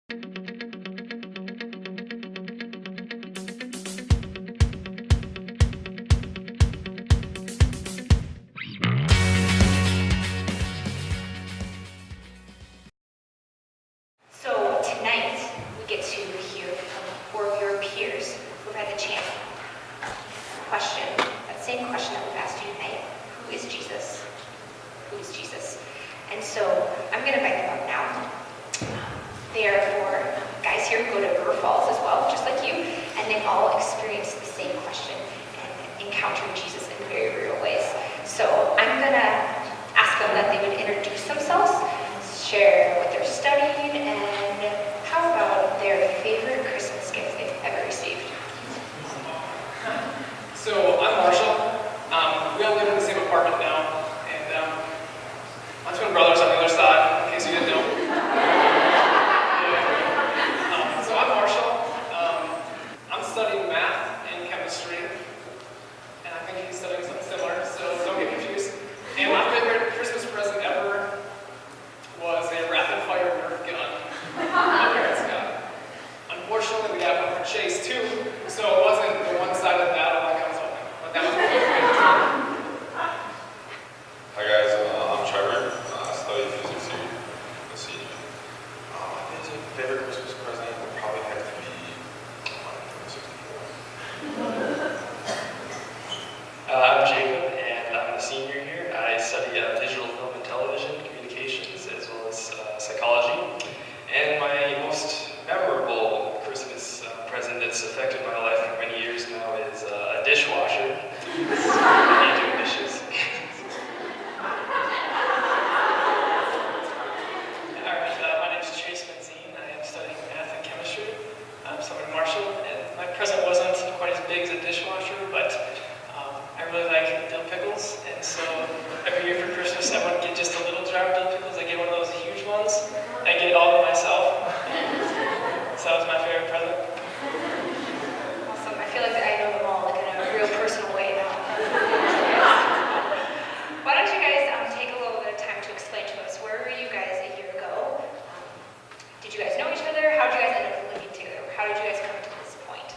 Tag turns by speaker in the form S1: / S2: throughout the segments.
S1: So tonight, we get to hear from 4 of your peers who've had the chance. Question, that same question that we've asked you tonight. Who is Jesus? Who is Jesus? And so I'm going to invite them up now. They are 4 guys here who go to River Falls as well, just like you, and they've all experienced the same question and encountered Jesus in very real ways. So I'm going to ask them that they would introduce themselves, share what they're studying, and how about their favorite Christmas gift they've ever received.
S2: So I'm Marshall. We all live in the same apartment now, and my twin brothers on the other side, in case you didn't know. So I'm Marshall. I'm studying math and chemistry, and I think he's studying something similar, so don't get confused. And my favorite Christmas present ever was a rapid-fire Nerf gun my parents got. Unfortunately, we got one for Chase too, so it wasn't the one-sided battle like I was hoping. But that was my favorite.
S3: Hi guys, I'm Trevor. I study physics here. Let's see. My favorite Christmas present would probably have to be my 64.
S4: I'm Jacob, and I'm the senior here. I study digital film and television, communications, as well as psychology. And my most memorable Christmas present that's affected my life for many years now is a dishwasher. I do dishes. Alright, my name is Chase Benzine. I am studying math and chemistry. So I'm Marshall, and my present wasn't quite as big as a dishwasher, but I really like dill pickles, and so every year for Christmas I wouldn't get just a little jar of dill pickles, I get one of those huge ones. I get it all to myself. So that was my favorite present.
S1: Awesome. I feel like I know them all like in a real personal way now. Why don't you guys take a little bit of time to explain to us, where were you guys a year ago? Did you guys know each other? How did you guys end up living together? How did you guys come to this point?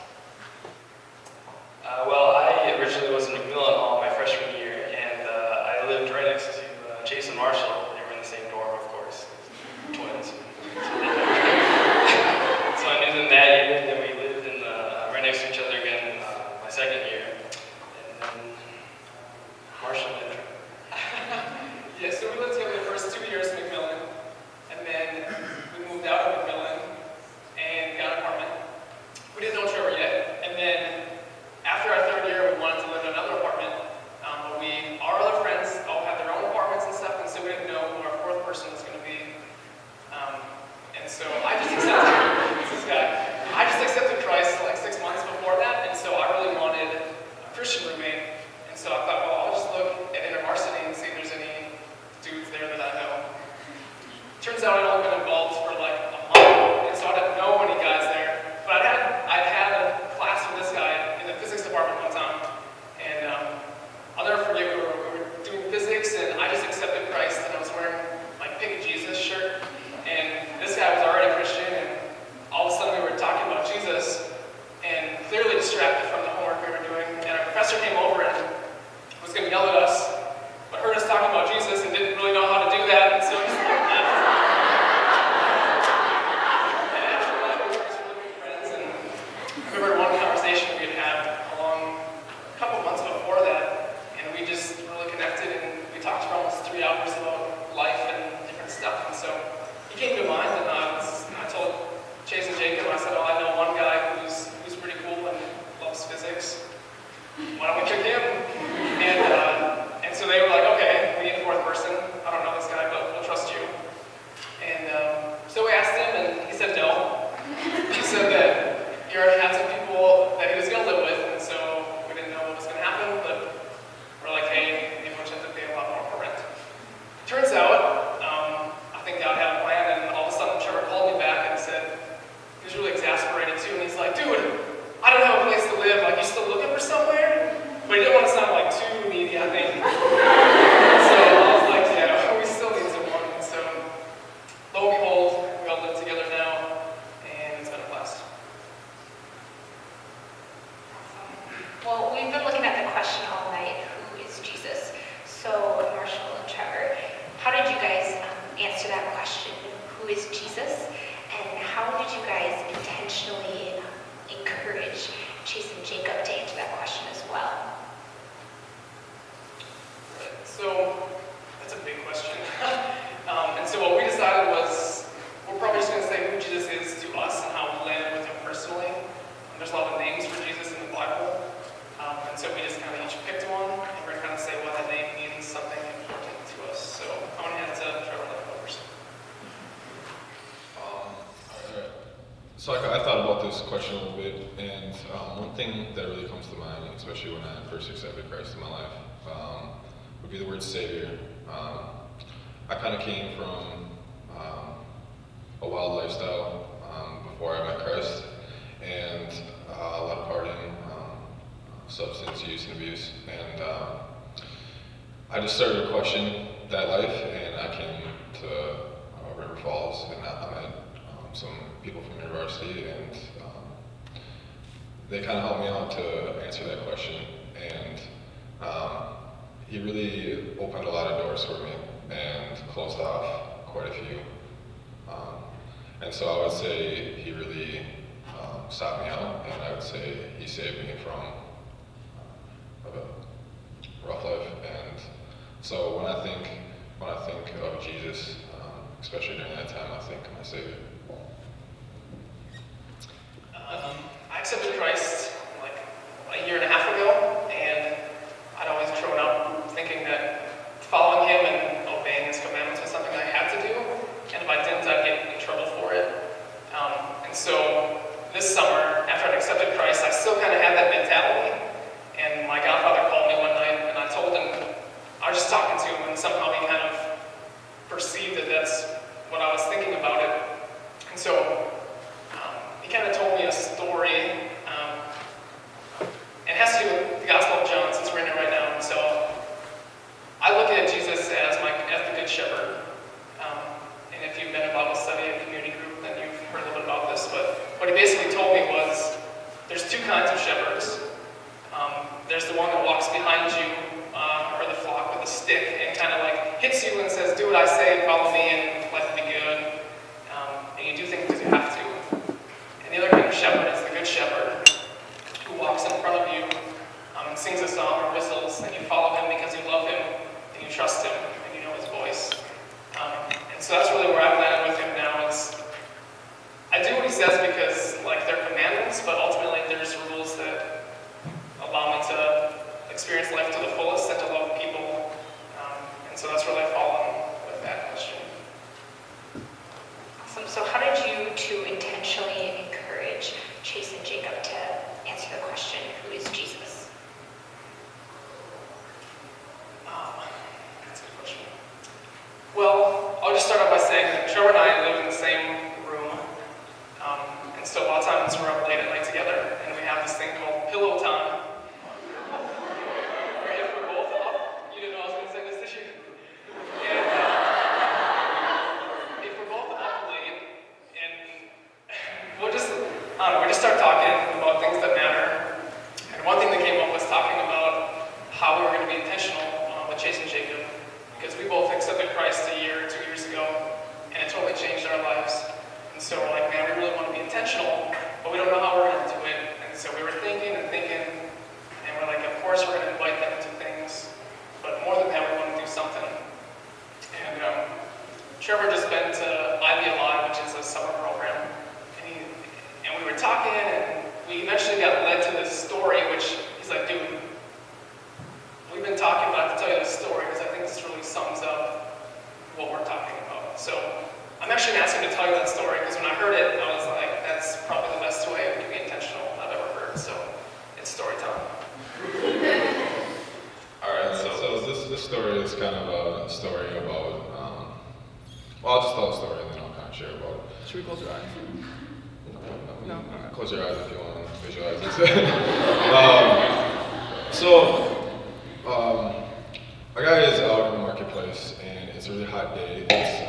S4: Well, I originally was in McMillan all my freshman year, and I lived right next to Chase and Marshall. They were in the same dorm, of course, twins. So I knew them that year, and then we lived in right next to each other again my second year. And then Marshall and
S2: Yeah, so we lived together the first 2 years in McMillan, and then we moved out of McMillan and got an apartment. We didn't know Trevor yet, and then after our 3rd year, we wanted to live in another apartment, but our other friends all had their own apartments and stuff, and so we didn't know who our 4th person was going to be. And so I just accepted Christ like 6 months before that, and so I really wanted a Christian roommate. And so I thought, well, I'll just look at Intervarsity and see if there's any dudes there that I know. Turns out I'd only been involved for like a month, and so I didn't know any guys there. But I'd had a class with this guy in the physics department one time, and I'll never forget, we were doing physics, and I just accepted Christ, and I was wearing my Pick Jesus shirt, and this guy was already Christian, and all of a sudden we were talking about Jesus, and clearly distracted from the homework we were doing, and our professor came
S3: So I thought about this question a little bit, and one thing that really comes to mind, especially when I first accepted Christ in my life, would be the word Savior. I kind of came from a wild lifestyle before I met Christ, and a lot of partying, substance use and abuse, and I just started to question that life, and I came to River Falls, and I met some people from Intervarsity, and they kind of helped me out to answer that question, and he really opened a lot of doors for me and closed off quite a few. And so I would say he really stopped me out, and I would say he saved me from a rough life. And so when I think of Jesus, especially during that time, I think of my Savior.
S2: I accepted Christ like a year and a half ago, and I'd always grown up thinking that following him and obeying his commandments was something I had to do, and if I didn't, I'd get in trouble for it. And so this summer, after I'd accepted Christ, I still kind of had that mentality, and my godfather called me one night, and I told him, I was just talking to him, and somehow he kind of perceived that that's what I was thinking about it. And so he kind of told me a story. It has to do with the Gospel of John, since we're in it right now. And so I look at Jesus as the Good Shepherd. And if you've been in Bible study and community group, then you've heard a little bit about this. But what he basically told me was there's two kinds of shepherds. There's the one that walks behind you, or the flock with a stick, and kind of like hits you and says, do what I say, follow me, and life will be good. And you do things because you have to. And the other kind of shepherd is the Good Shepherd, who walks in front of you and sings a song or whistles, and you follow him because you love him, and you trust him, and you know his voice. And so that's really where I've landed with him now. Is I do what he says because like they're commandments, but ultimately there's rules that allow me to experience life to the fullest and to love people. And so that's really fallen with that question.
S1: Awesome. So how did you two intentionally encourage Chase and Jacob to answer the question, who is Jesus?
S2: That's a good question. Well, I'll just start off by saying that Trevor and I live in the same room. And so a lot of times we're up late at night together, and we have this thing called pillow time. Where if we're both up, you didn't know I was going to say this, did you? And if we're both up late, and we just start talking about things that matter. And one thing that came up was talking about how we were going to be intentional with Chase and Jacob, because we both accepted Christ a year or 2 years ago, and it totally changed our lives. And so we're like, man, we really want to be intentional, but we don't know how we're going to do it. And so we were thinking, and we're like, of course we're going to invite them to things, but more than that, we want to do something. And Trevor just been to Ivy Alive, which is a summer program, and we were talking, and we eventually got led to this story, which he's like, dude, we've been talking, but I have to tell you this story because I think this really sums up what we're talking about. So I'm actually going to ask him to tell you that story because when I heard it, I was like, that's probably the best way to be intentional I've ever heard. So it's story time.
S3: All right, so this story is kind of a story about, well, I'll just tell a story and then I'll kind of share about it.
S4: Should we close your eyes? No.
S3: All right, close your eyes if you want to visualize this. A guy is out in the marketplace and it's a really hot day. It's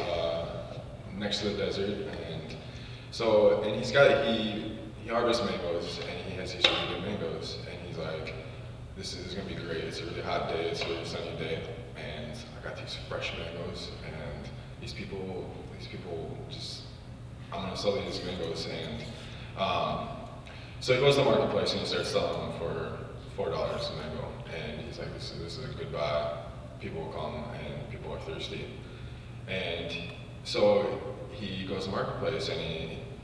S3: next to the desert, and he harvests mangoes and he has these really good mangoes, and he's like, this is gonna be great. It's a really hot day. It's a really sunny day, and I got these fresh mangoes, and these people just, I'm gonna sell these mangoes. And so he goes to the marketplace and he starts selling them for $4 a mango, and he's like, this is a good buy. People will come and people are thirsty. And so he goes to the marketplace and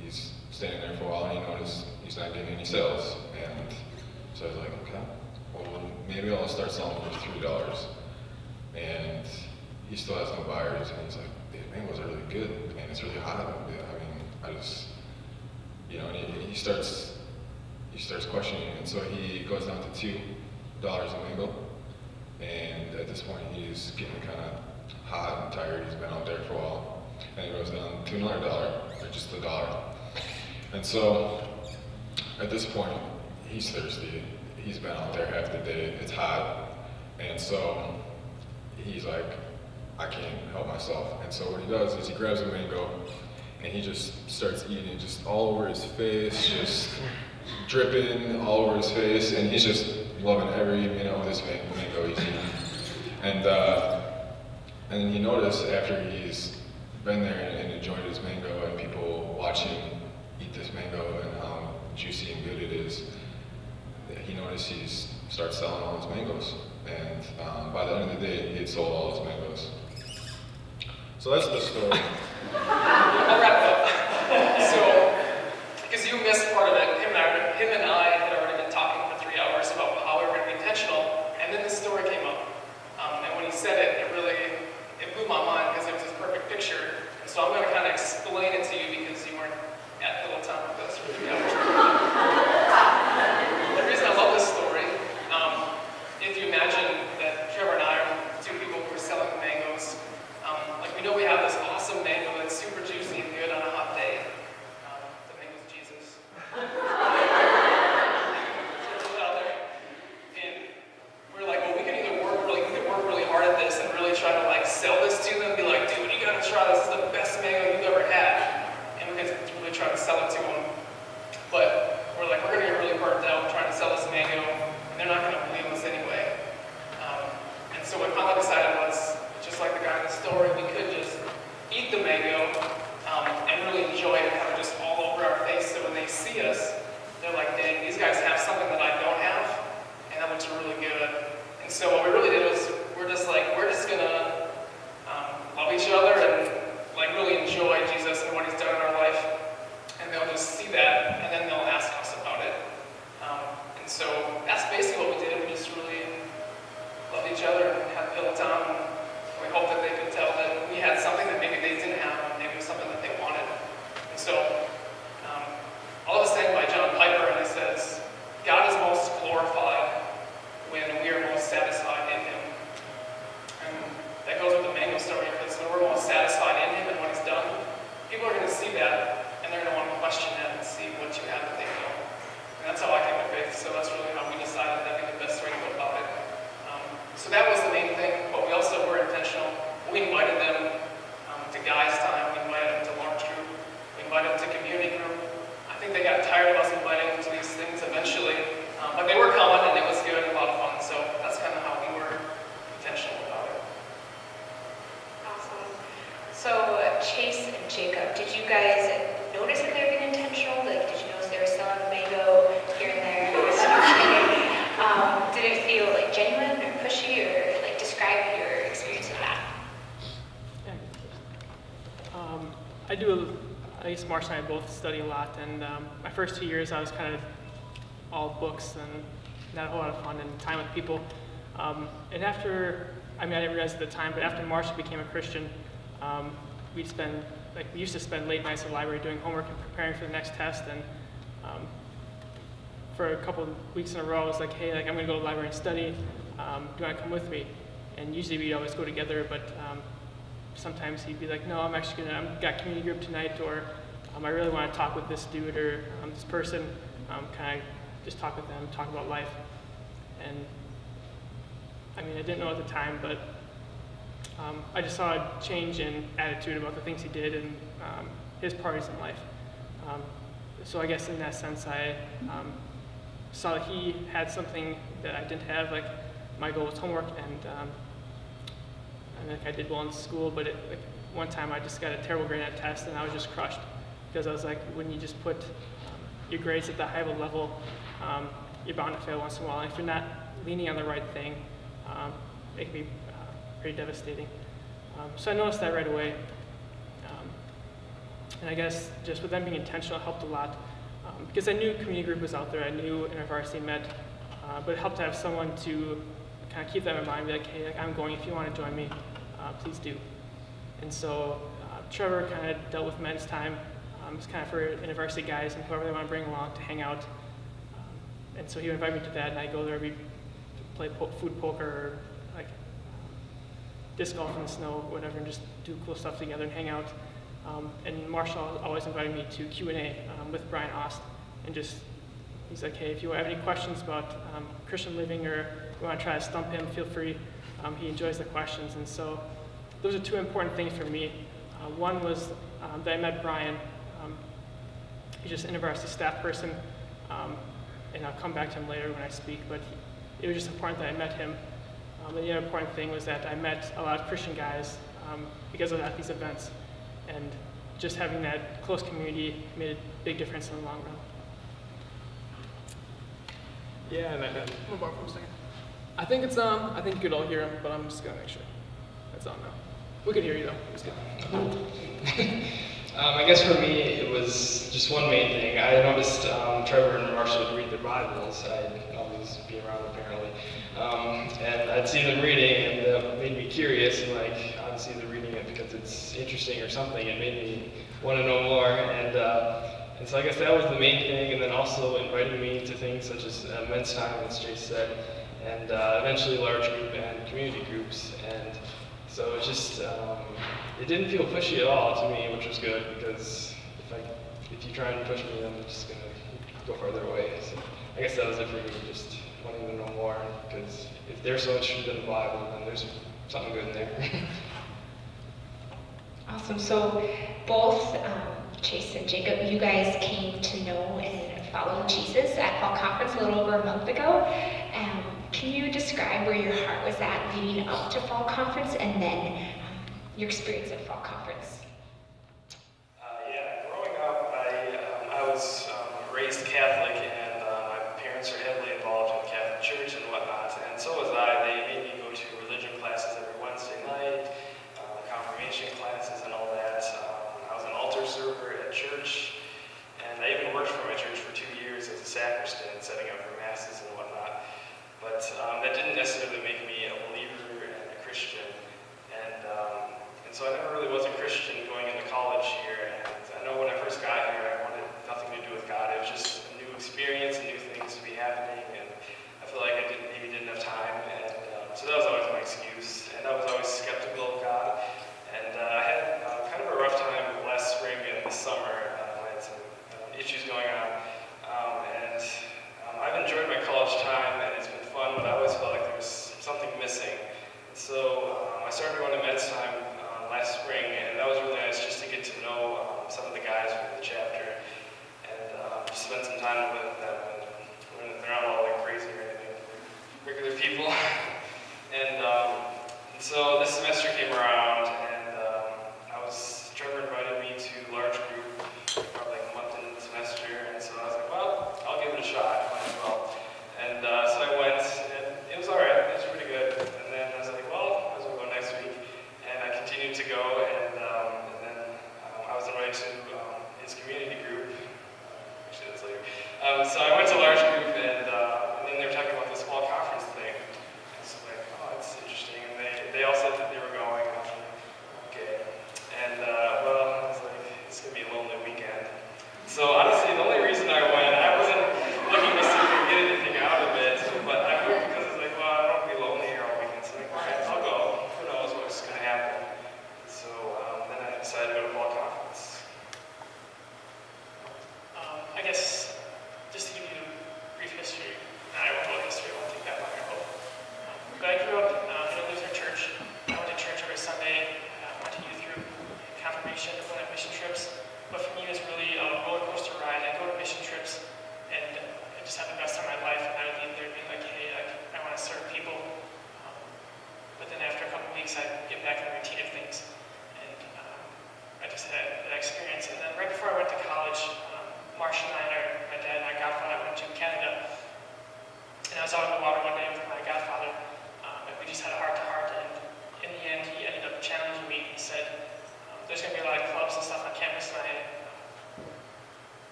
S3: he's standing there for a while, and he noticed he's not getting any sales. And so he's like, okay, well maybe I'll start selling them for $3. And he still has no buyers, and he's like, the mangoes are really good and it's really hot. I mean, he starts questioning, and so he goes down to $2 a mango. And at this point, he's getting kind of hot and tired. He's been out there for a while, and he goes down to another $1, or just $1. And so at this point, he's thirsty. He's been out there half the day. It's hot, and so he's like, I can't help myself. And so what he does is he grabs a mango and he just starts eating it just all over his face, just dripping all over his face, and he's just loving every minute of this mango he's eating. And then you notice after he's been there and enjoyed his mango and people watch him eat this mango and how juicy and good it is, he noticed he starts selling all his mangoes. And by the end of the day, he had sold all his mangoes. So that's the story.
S2: I'll wrap it up. So, because you missed part of it, him and I had already been talking for 3 hours about how we were going to be intentional, and then the story came up. And when he said it, it blew my mind because it was his perfect picture. And so I'm going to kind of explain it to you because you weren't at Pillow Time with us for 3 hours. The reason I love this story, if you imagine that Trevor and I are two people who are selling mangoes, like we know we have this awesome mango that's super juicy and good on a hot day. The mango's Jesus. So it's out there. And we're like, well, we could work really hard at this and really try to like sell this to them, be like, dude, you gotta try this. This is the best mango you've ever had. And we could really try to sell it to them. But we're like, we're gonna get really burnt out trying to sell this mango, and they're not gonna believe us anyway. And so what we finally decided was, just like the guy in the story, we could just eat the mango and really enjoy it, kind of just all over our face. So when they see us, they're like, dang, these guys have something that I don't have, and that looks really good. And so what we really did was, we're just gonna love each other and like really enjoy Jesus and what he's done in our life. And they'll just see that, and then they'll ask us about it. And so that's basically what we did. We just really loved each other and had Pillow Time. We hope that they could tell that we had something that maybe they didn't have, and maybe it was something that they wanted. And so, I love a saying by John Piper, and it says, God is most glorified when we are most satisfied in him. And that goes with the mango story, because when we're most satisfied in him and what he's done, people are going to see that, and they're going to want to question that and see what you have that they don't. And that's how I came to faith, so that's really how we decided that'd be the best way to go about it. So that was the main thing, but we also were intentional. We invited them to guys' time, we invited them to large group, we invited them to community group. I think they got tired of us inviting them to these things eventually, but they were coming and it was good and a lot of fun, so that's kind of how we were intentional about it.
S1: Awesome. So Chase and Jacob, did you guys notice that they were being intentional? Like, did you notice they were selling mango here and there? Did it feel like genuine or pushy, or like describe your experience with that?
S4: I guess Marcia and I both study a lot, and my first 2 years I was kind of all books and not a whole lot of fun and time with people. And after, I didn't realize at the time, but after Marcia became a Christian, we used to spend late nights at the library doing homework and preparing for the next test, and for a couple of weeks in a row, I was like, hey, I'm gonna go to the library and study. Do you want to come with me? And usually we'd always go together, but sometimes he'd be like, no, I've got community group tonight, or I really want to talk with this dude or this person. Can I just talk with them, talk about life? And I didn't know at the time, but I just saw a change in attitude about the things he did and his parties in life. So I guess in that sense, I saw that he had something that I didn't have. Like, my goal was homework, and I did well in school, but one time I just got a terrible grade on a test, and I was just crushed, because I was like, when you just put your grades at the high of a level, you're bound to fail once in a while. And if you're not leaning on the right thing, it can be pretty devastating. So I noticed that right away. And I guess just with them being intentional helped a lot, because I knew community group was out there. I knew Intervarsity met, but it helped to have someone to kind of keep them in mind, be like, hey, I'm going, if you want to join me, please do. And so Trevor kind of dealt with men's time, It's kind of for Intervarsity guys and whoever they want to bring along to hang out. And so he would invite me to that, and I go there, we play food poker or like disc golf in the snow, whatever, and just do cool stuff together and hang out. And Marshall always invited me to Q&A with Brian Ost, and just, he's like, hey, if you have any questions about Christian living or you want to try to stump him, feel free. He enjoys the questions, and so those are two important things for me. One was that I met Brian. He's just an Intervarsity staff person, and I'll come back to him later when I speak, but it was just important that I met him. And the other important thing was that I met a lot of Christian guys because of these events, and just having that close community made a big difference in the long run.
S5: Yeah, and move on for a second. I think it's on. I think you could all hear him, but I'm just gonna make sure it's on now. We could hear you though. It's good.
S6: I guess for me, it was just one main thing. I noticed Trevor and Marshall would read their Bibles. I'd always be around apparently, and I'd see them reading, and that made me curious. And like, obviously, they're reading it because it's interesting or something. It made me want to know more, and so I guess that was the main thing. And then also inviting me to things such as men's time, as Chase said, and eventually large group and community groups. And so it just, it didn't feel pushy at all to me, which was good, because if you try and push me, I'm just going to go farther away. So I guess that was it for me, just wanting to know more, because if they're so interested in the Bible, then there's something good in there.
S1: Awesome. So both Chase and Jacob, you guys came to know and follow Jesus at Fall Conference a little over a month ago. Can you describe where your heart was at leading up to Fall Conference, and then your experience at Fall Conference?
S7: Yeah, growing up, I was raised Catholic, and my parents are heavily involved in the Catholic Church and whatnot, and so was I. They made me go to religion classes every Wednesday night, confirmation classes and all that. I was an altar server at church, and I even worked for my church for 2 years as a sacristan, setting up for masses and whatnot. But that didn't necessarily make me a believer and a Christian. And so I never really was a Christian going into college here. And I know when I first got here, I wanted nothing to do with God. It was just a new experience and new things to be happening. And I feel like I maybe didn't have time. And so that was always my excuse. And I was always skeptical of God. And I had kind of a rough time last spring and this summer. I had some issues going on. I've enjoyed my college time, and it's been fun, but I always felt like there was something missing. And so I started going to men's time last spring, and that was really nice just to get to know some of the guys from the chapter and just spend some time with them. And they're not all like crazy or anything, they're regular people. And so this semester came around, and Trevor invited me to large group probably like a month into the semester, and so I was like, well, I'll give it a shot, might as well. And so I went, and it was all right, it was pretty good. And then I was like, well, I might as well go next week. And I continued to go, and then I was invited to his community group. Actually, that's later. So I went to large group, and then they were talking about this fall conference thing. And so like, oh, that's interesting. And they all said that they were going. I was like, okay. And well, I was like, it's gonna be a lonely weekend. So honestly, the only reason I went, I wasn't looking to see if I could get anything out of it, but I went because it's like, well, I don't want to be lonely here all weekend. So I'm like, all right, I'll go. Who knows what's gonna happen? So then I decided to go to fall conference.
S4: I guess, just to give you a brief history, I won't go into history, I won't take that long, I hope. But I grew up in a Lutheran church. I went to church every Sunday, went to youth group, confirmation, went on mission trips. But for me, it was really a roller coaster ride. I go to mission trips, and I just had the best time of my life, and I would leave there being like, hey, I want to serve people. But then after a couple weeks, I'd get back in the routine of things. And I just had that experience. And then right before I went to college, Marshall and my dad and my godfather went to Canada. And I was out on the water one day with my godfather, and we just had a heart-to-heart. And in the end, he ended up challenging me. He said, there's going to be a lot of clubs and stuff on campus tonight,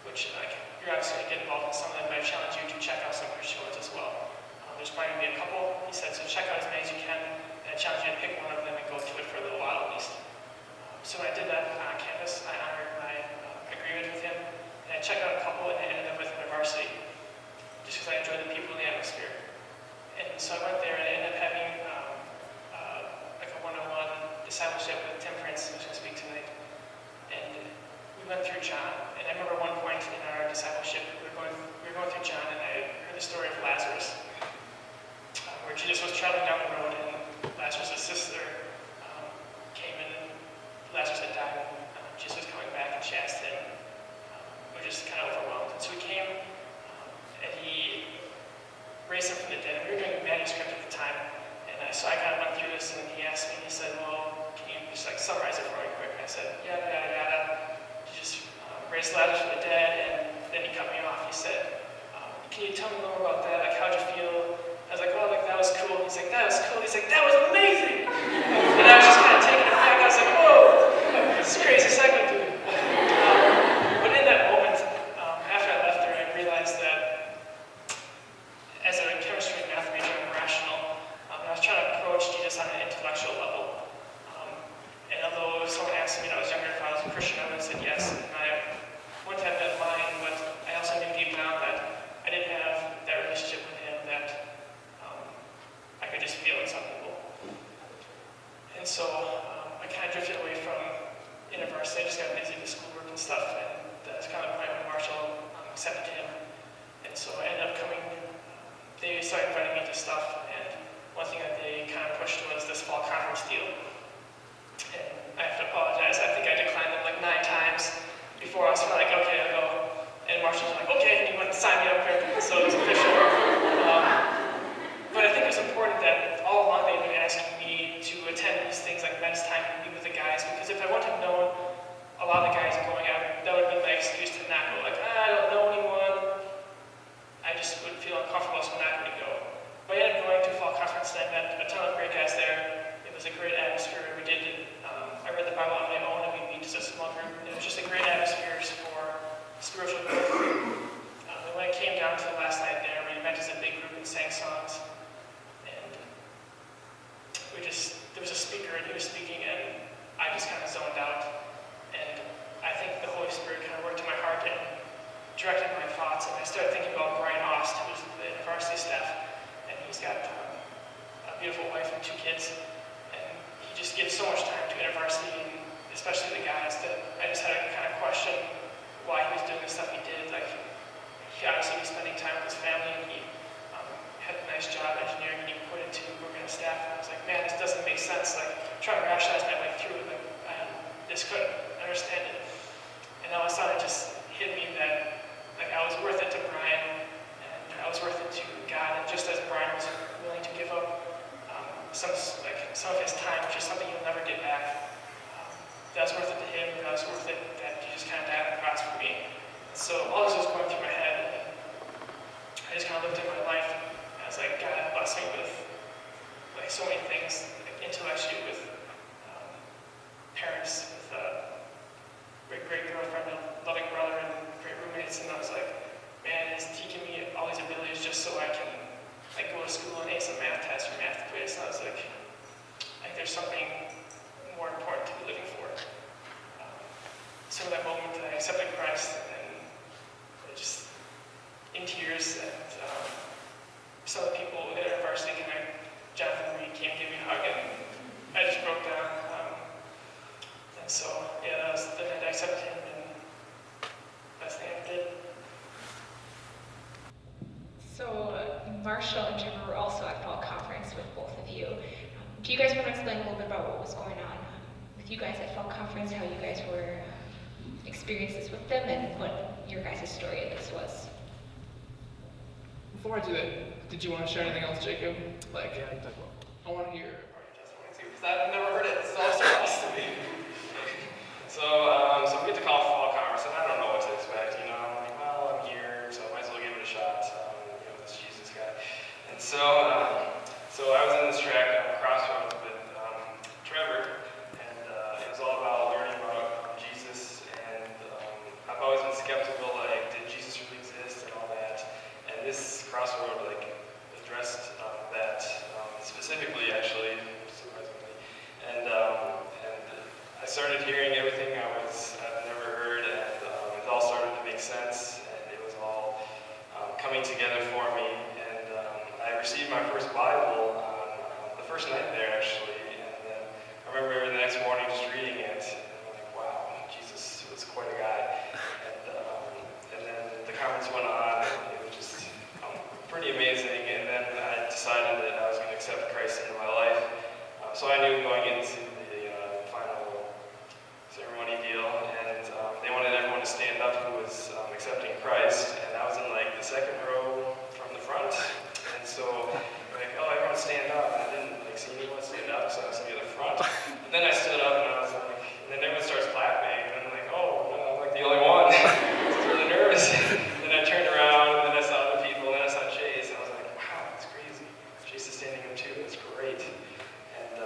S4: which you're obviously going to get involved in some of them, but I challenge you to check out some Christian ones as well. There's probably going to be a couple. He said, so check out as many as you can, and I challenge you to pick one of them and go to it for a little while at least. So when I did that on campus, I honored my agreement with him, and I checked out a couple, and I ended up with Intervarsity, just because I enjoyed the people and the atmosphere. And so I went there, and I ended up having like a one-on-one discipleship with Tim Prince, who's going to speak tonight. And we went through John, and I remember one point in our discipleship, we were going through John, and I heard the story of Lazarus, where Jesus was traveling down the road, and Lazarus' sister came in, and Lazarus had died, and Jesus was coming back, and she asked him, we were just kind of overwhelmed. And so he came, and he raised him from the dead. We were doing a manuscript at the time, and so I kind of went through this, and he asked me, he said, well, can you just like summarize it for me quick? And I said, yada, yada, yada. He just raised Lazarus from the dead, and then he cut me off. He said, can you tell me more about that? Like, how'd you feel? I was like, well, like, that was cool. He's like, that was cool. He's like, that was amazing. And I was just kind of taken aback. I was like, whoa, this is crazy cycle, dude. But in that moment, after I left there, I realized that as a chemistry and math major, I'm rational. And I was trying to approach Jesus on an intellectual level. And although if someone asked me when I was younger if I was a Christian, I would have said yes. And I wouldn't have been lying, but I also knew deep down that I didn't have that relationship with him that I could just feel in some people. And so I kind of drifted away from Intervarsity. I just got busy with schoolwork and stuff, and that's kind of the point when Marshall accepted him. And so I ended up coming, they started inviting me to stuff, and one thing that they kind of pushed was this fall conference deal. And I have to apologize, I think I declined them like 9 times before I was like, okay, I'll go. And Marshall was like, okay, and he went and signed me up here, so it was official. But I think it was important that all along they've been asking me to attend these things like men's time and meet with the guys, because if I wouldn't have known a lot of the guys going out, that would have been my excuse to not go. Like, I don't know anyone. I just would feel uncomfortable, so I'm not going to go. But I ended up going to a fall conference, and I met a ton of great guys there. It was a great atmosphere. We did, I read the Bible on my own, and we meet as a small group. It was just a great atmosphere for spiritual growth. And when it came down to the last night there, we met as a big group and sang songs. There was a speaker, and he was speaking, and I just kind of zoned out. And I think the Holy Spirit kind of worked in my heart and directed my thoughts. And I started thinking about Brian Ost, who's the varsity staff, and he's got a beautiful wife and 2 kids. And he just gives so much time to Intervarsity, and especially the guys, that I just had to kind of question why he was doing the stuff he did. Like, he obviously was spending time with his family, and he had a nice job engineering, and he put into working on staff. And I was like, man, this doesn't make sense. Like, I'm trying to rationalize my way through it. Like, I just couldn't understand it. And all of a sudden, it just hit me that, like, I was worth it to Brian, and I was worth it to God. And just as Brian was willing to give up some of his time, which is something he'll never get back, that was worth it to him, and that was worth it that he just kind of died on the cross for me. And so all this was going through my head, and I just kind of looked at my life. I was like, God bless me with like so many things, like intellectually, with parents, with great girlfriend, a loving brother, and great roommates. And I was like, man, he's teaching me all these abilities just so I can like go to school and ace a math test or math quiz. And I was like there's something more important to be living for. So in that moment, I accepted Christ, and just in tears, and some of the people at Intervarsity, Jonathan Reed came and gave me a hug, and I just broke down. And so, yeah, that was the night I accepted him, and best thing I ever did.
S1: So, Marshall and Jim were also at fall conference with both of you. Do you guys want to explain a little bit about what was going on with you guys at fall conference, how you guys were experiences with them, and what your guys' story of this was?
S5: Before I do that, did you want to share anything else, Jacob? Like, yeah, you talk about. I want to hear part of your testimony too,
S2: Because I've never heard it. This is all so lost to me.
S7: So we get to call fall conference, and I don't know what to expect. You know, I'm like, well, I'm here, so I might as well give it a shot. This Jesus guy. And so I was in this track crossroads with Trevor, and it was all about learning about Jesus. And I've always been skeptical, like, did Jesus really exist and all that? And this crossroad, like, addressed that specifically, actually, surprisingly. And I started hearing make sense, and it was all coming together for me. And I received my first Bible on the first night there, actually. And then I remember the next morning just reading it, and I'm like, wow, Jesus was quite a guy. And then the conference went on, and it was just pretty amazing. And then I decided that I was going to accept Christ into my life. So I knew going into the final ceremony deal, and they wanted everyone to stand up who was accepting Christ, and I was in like the second row from the front, and so like, oh, everyone stand up, and I didn't like see anyone stand up, so I was near the front. But then I stood up, and I was like, and then everyone starts clapping, and I'm like, oh, no, I'm like the only one. I was really nervous. Then I turned around, and then I saw other people, and then I saw Chase, and I was like, wow, that's crazy. Chase is standing up too. It's great. And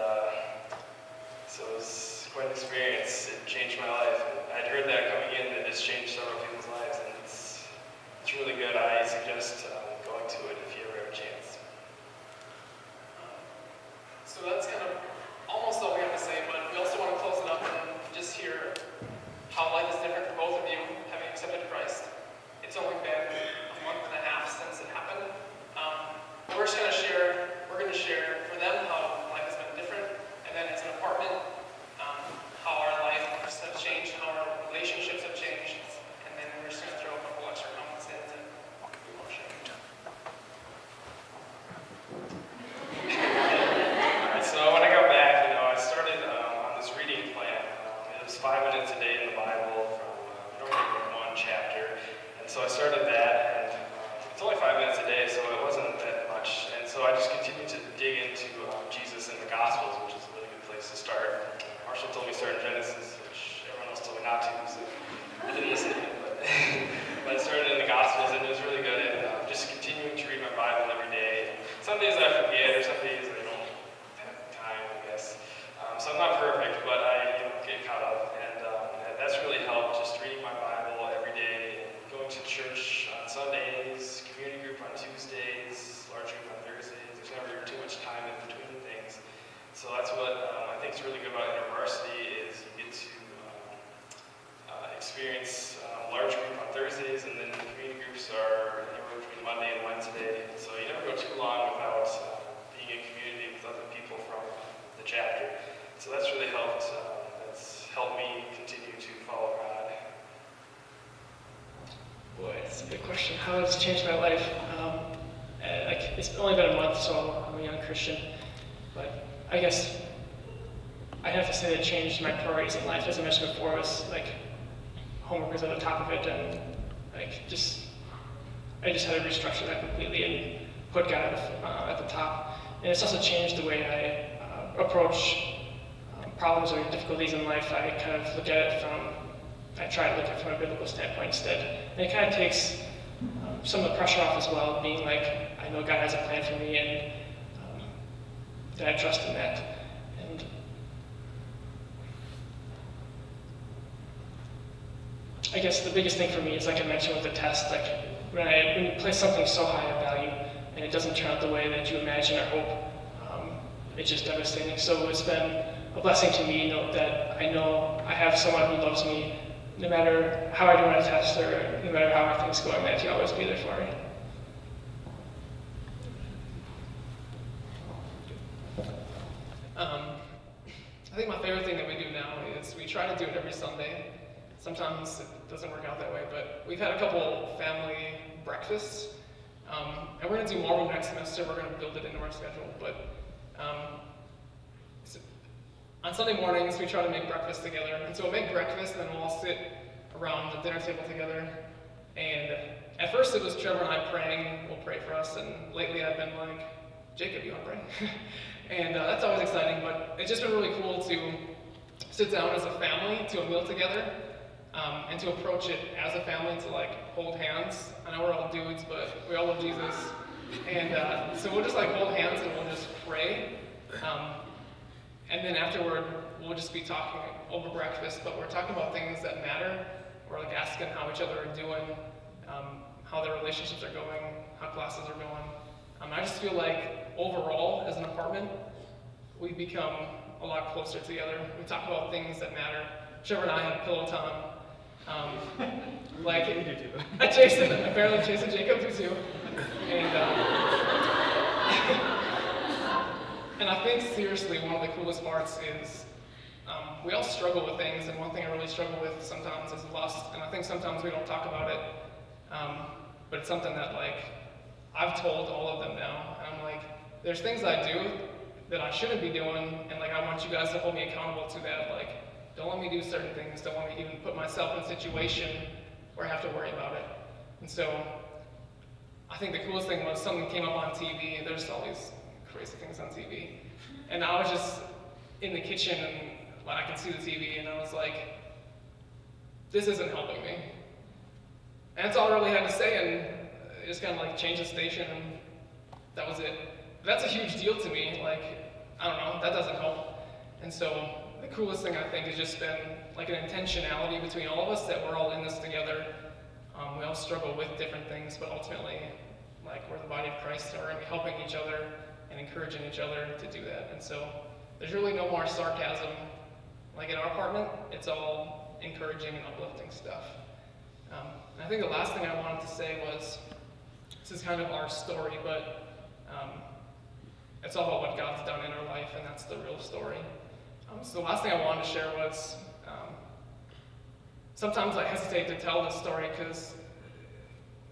S7: so it was quite an experience. It changed my life. And I'd heard that coming in, that it's changed several people's lives, and it's really good. I suggest going to it if you ever have a chance.
S5: So that's kind of almost all we have to say, but we also want to close it up and just hear how life is different for both of you having accepted Christ. It's only been a month and a half since it happened. We're just going to share, for them how life has been different, and then it's an apartment, how our lives have changed, how our relationships have changed, and then we're just going to throw a couple extra comments in to do more sharing.
S7: Alright, so when I got back, I started on this reading plan. It was 5 minutes a day in the Bible from normally one chapter, and so I started that, and it's only 5 minutes a day, so it wasn't that much, and so I just continued to dig into Jesus and the Gospels, which is a really good place to start. Marshall told me to start in Genesis, which everyone else told me not to, so I didn't listen to him, but I started in the Gospels, and it was really good at just continuing to read my Bible every day. Some days I forget, or some days I don't have time, I guess. So I'm not perfect, but I get caught up, and that's really helped, just reading my Bible every day, going to church on Sundays, community group on Tuesdays, large group on Thursdays. There's never too much time in between things. So that's what I think is really good about Intervarsity is you get to experience large group on Thursdays, and then the community groups are anywhere between Monday and Wednesday. So you never go too long without being in community with other people from the chapter. So that's really helped. That's helped me continue to follow God.
S6: Boy, it's a big question. How has it changed my life? It's only been a month, so I'm a young Christian. But I guess I have to say that it changed my priorities in life. As I mentioned before, it was like homework was at the top of it, and I just had to restructure that completely and put God at the top. And it's also changed the way I approach problems or difficulties in life. I kind of look at it I try to look at it from a biblical standpoint instead. And it kind of takes some of the pressure off as well, being like, I know God has a plan for me, and that I trust in that. And I guess the biggest thing for me is, like I mentioned with the test, like when you place something so high of value and it doesn't turn out the way that you imagine or hope, it's just devastating. So it's been a blessing to me that I know I have someone who loves me, no matter how I do on a test or no matter how everything's going, that he'll always be there for me.
S5: I think my favorite thing that we do now is we try to do it every Sunday. Sometimes it doesn't work out that way, but we've had a couple family breakfasts, and we're going to do more of them next semester. We're going to build it into our schedule, but on Sunday mornings, we try to make breakfast together. And so we'll make breakfast, and then we'll all sit around the dinner table together. And at first it was Trevor and I praying. We'll pray for us. And lately I've been like, Jacob, you want to pray? And that's always exciting. But it's just been really cool to sit down as a family to a meal together, and to approach it as a family, to like hold hands. I know we're all dudes, but we all love Jesus. And so we'll just like hold hands and we'll just pray. And then afterward, we'll just be talking over breakfast, but we're talking about things that matter. We're like asking how each other are doing, how their relationships are going, how classes are going. I just feel like overall, as an apartment, we've become a lot closer together. We talk about things that matter. Trevor and I have pillow time, Like, apparently Chase and Jacob do too. And, and I think seriously one of the coolest parts is we all struggle with things, and one thing I really struggle with sometimes is lust, and I think sometimes we don't talk about it, but it's something that like I've told all of them now, and I'm like, there's things I do that I shouldn't be doing, and like I want you guys to hold me accountable to that. Like, don't let me do certain things, don't let me even put myself in a situation where I have to worry about it. And so I think the coolest thing was something came up on TV. There's all these crazy things on TV. And I was just in the kitchen and I could see the TV and I was like, this isn't helping me. And that's all I really had to say, and I just kind of like changed the station and that was it. But that's a huge deal to me. Like, I don't know, that doesn't help. And so the coolest thing I think has just been like an intentionality between all of us that we're all in this together. We all struggle with different things, but ultimately, like we're the body of Christ, and we're gonna be helping each other and encouraging each other to do that. And so there's really no more sarcasm. Like in our apartment, it's all encouraging and uplifting stuff. And I think the last thing I wanted to say was, this is kind of our story, but it's all about what God's done in our life, and that's the real story. So the last thing I wanted to share was, sometimes I hesitate to tell this story because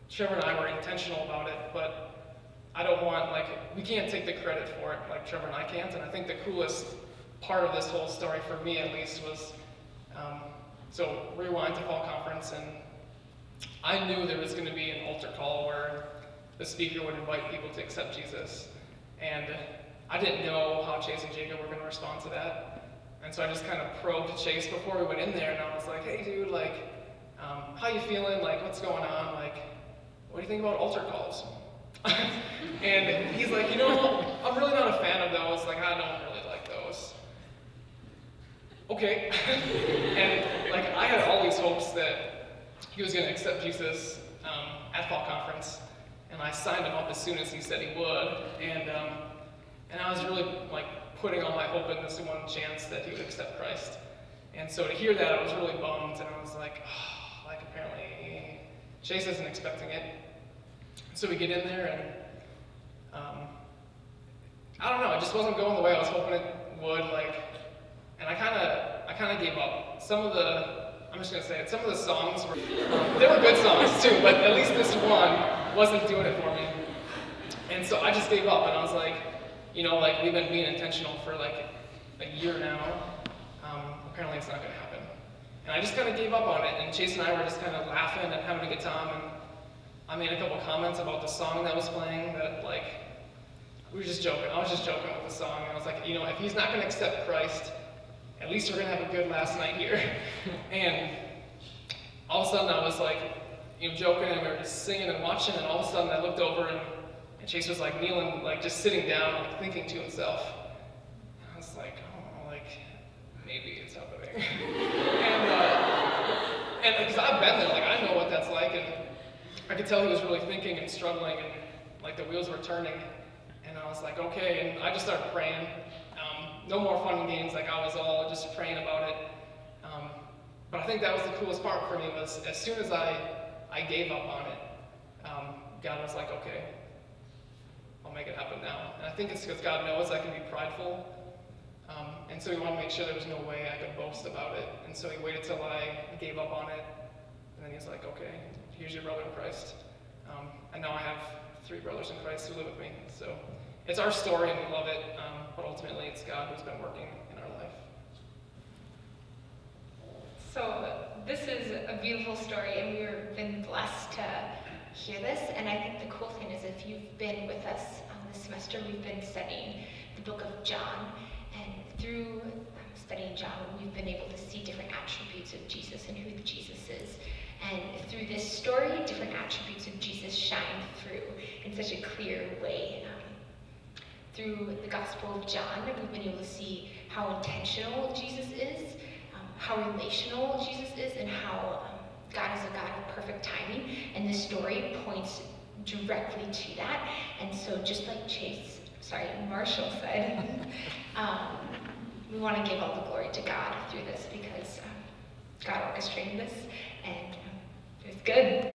S5: Trevor and I were intentional about it, but I don't want, like, we can't take the credit for it like Trevor and I can't, and I think the coolest part of this whole story, for me at least, was, so rewind to fall conference, and I knew there was going to be an altar call where the speaker would invite people to accept Jesus, and I didn't know how Chase and Jacob were going to respond to that. And so I just kind of probed Chase before we went in there, and I was like, hey dude, like, how you feeling? Like, what's going on? Like, what do you think about altar calls? And he's like, you know, I'm really not a fan of those. Like, I don't really like those. Okay. And like, I had all these hopes that he was going to accept Jesus at fall conference, and I signed him up as soon as he said he would. And I was really like putting all my hope in this one chance that he would accept Christ. And so to hear that, I was really bummed, and I was like, oh, like apparently Chase isn't expecting it. So we get in there, and I don't know, it just wasn't going the way I was hoping it would, like, and I kind of gave up. Some of the, I'm just gonna say it, some of the songs were, they were good songs too, but at least this one wasn't doing it for me. And so I just gave up, and I was like, you know, like, we've been being intentional for like a year now. Apparently it's not gonna happen. And I just kind of gave up on it, and Chase and I were just kind of laughing and having a good time, and I made a couple comments about the song that was playing that, like, we were just joking. I was just joking with the song, and I was like, you know, if he's not gonna accept Christ, at least we're gonna have a good last night here. And all of a sudden I was like, you know, joking, and we were just singing and watching, and all of a sudden I looked over, and Chase was like kneeling, like just sitting down, like thinking to himself. I was like, oh, like, maybe it's happening. and because I've been there, like I know what that's like, and I could tell he was really thinking and struggling, and like the wheels were turning. And I was like, okay, and I just started praying. No more fun and games, like I was all just praying about it. But I think that was the coolest part for me, was as soon as I gave up on it, God was like, okay, I'll make it happen now. And I think it's because God knows I can be prideful. And so he wanted to make sure there was no way I could boast about it. And so he waited till I gave up on it. And then he's like, okay, here's your brother in Christ. And now I have 3 brothers in Christ who live with me. So it's our story and we love it. But ultimately it's God who's been working in our life.
S1: So this is a beautiful story, and we've been blessed to hear this. And I think the cool thing is, if you've been with us this semester, we've been studying the book of John, and through studying John, we've been able to see different attributes of Jesus and who Jesus is. And through this story, different attributes of Jesus shine through in such a clear way. Through the Gospel of John, we've been able to see how intentional Jesus is, how relational Jesus is, and how God is a God of perfect timing. And this story points directly to that. And so just like Marshall said, we want to give all the glory to God through this, because God orchestrated this, and it's good.